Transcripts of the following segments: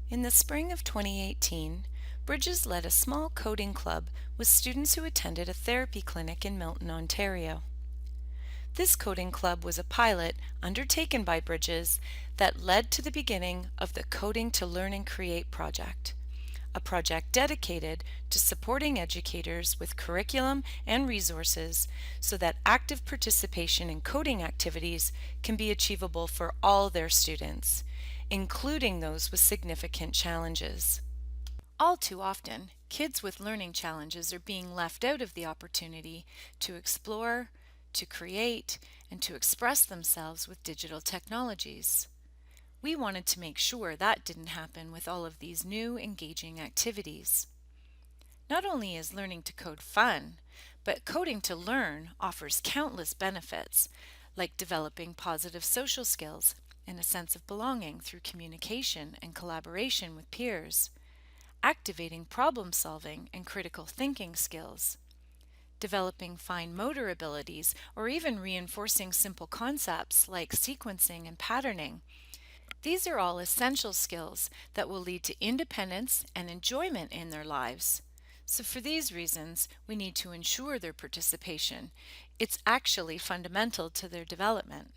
In the spring of 2018, Bridges led a small coding club with students who attended a therapy clinic in Milton, Ontario. This coding club was a pilot undertaken by Bridges that led to the beginning of the Coding to Learn and Create project, a project dedicated to supporting educators with curriculum and resources so that active participation in coding activities can be achievable for all their students, including those with significant challenges. All too often, kids with learning challenges are being left out of the opportunity to explore, to create, and to express themselves with digital technologies. We wanted to make sure that didn't happen with all of these new engaging activities. Not only is learning to code fun, but coding to learn offers countless benefits, like developing positive social skills and a sense of belonging through communication and collaboration with peers, activating problem solving and critical thinking skills, developing fine motor abilities, or even reinforcing simple concepts like sequencing and patterning. These are all essential skills that will lead to independence and enjoyment in their lives. So for these reasons, we need to ensure their participation. It's actually fundamental to their development.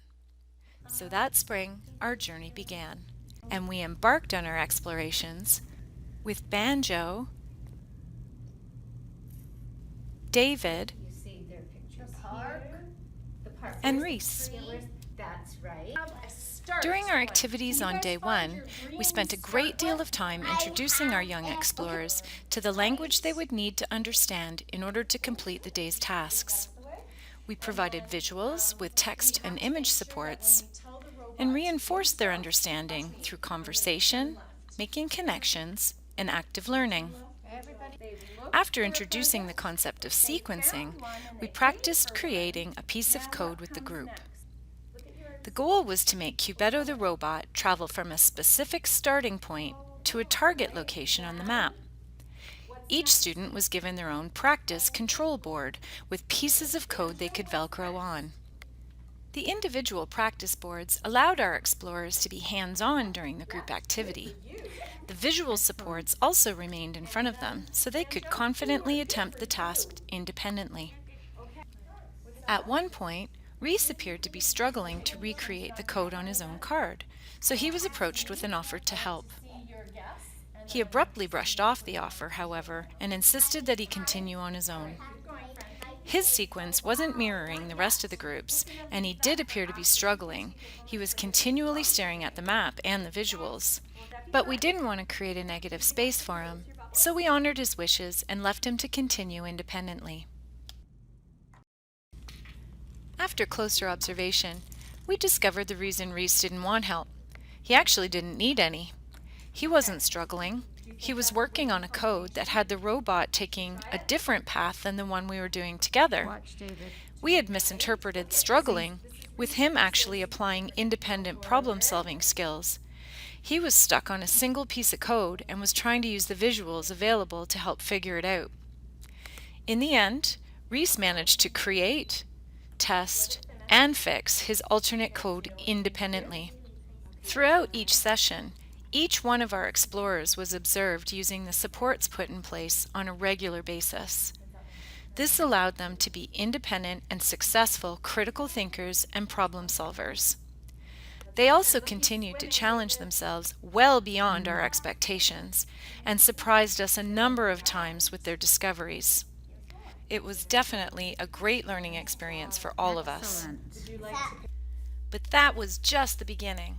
So that spring, our journey began, and we embarked on our explorations with Banjo, David, You see their pictures here. The park. and Reese. That's right. During our activities on day one, we spent a great deal of time introducing our young explorers to the language they would need to understand in order to complete the day's tasks. We provided visuals with text and image supports and reinforced their understanding through conversation, making connections, and active learning. After introducing the concept of sequencing, we practiced creating a piece of code with the group. The goal was to make Cubeto the robot travel from a specific starting point to a target location on the map. Each student was given their own practice control board with pieces of code they could Velcro on. The individual practice boards allowed our explorers to be hands-on during the group activity. The visual supports also remained in front of them so they could confidently attempt the task independently. At one point, Reese appeared to be struggling to recreate the code on his own card, so he was approached with an offer to help. He abruptly brushed off the offer, however, and insisted that he continue on his own. His sequence wasn't mirroring the rest of the group's, and he did appear to be struggling. He was continually staring at the map and the visuals. But we didn't want to create a negative space for him, so we honored his wishes and left him to continue independently. After closer observation, we discovered the reason Reese didn't want help. He actually didn't need any. He wasn't struggling. He was working on a code that had the robot taking a different path than the one we were doing together. We had misinterpreted struggling, with him actually applying independent problem-solving skills. He was stuck on a single piece of code and was trying to use the visuals available to help figure it out. In the end, Reese managed to create, test, and fix his alternate code independently. Throughout each session, each one of our explorers was observed using the supports put in place on a regular basis. This allowed them to be independent and successful critical thinkers and problem solvers. They also continued to challenge themselves well beyond our expectations and surprised us a number of times with their discoveries. It was definitely a great learning experience for all of us. But that was just the beginning.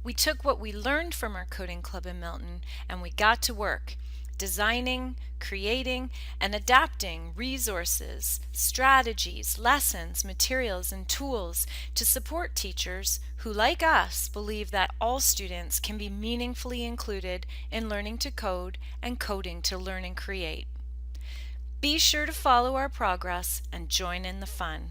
We took what we learned from our coding club in Milton and we got to work, designing, creating, and adapting resources, strategies, lessons, materials, and tools to support teachers who, like us, believe that all students can be meaningfully included in learning to code and coding to learn and create. Be sure to follow our progress and join in the fun.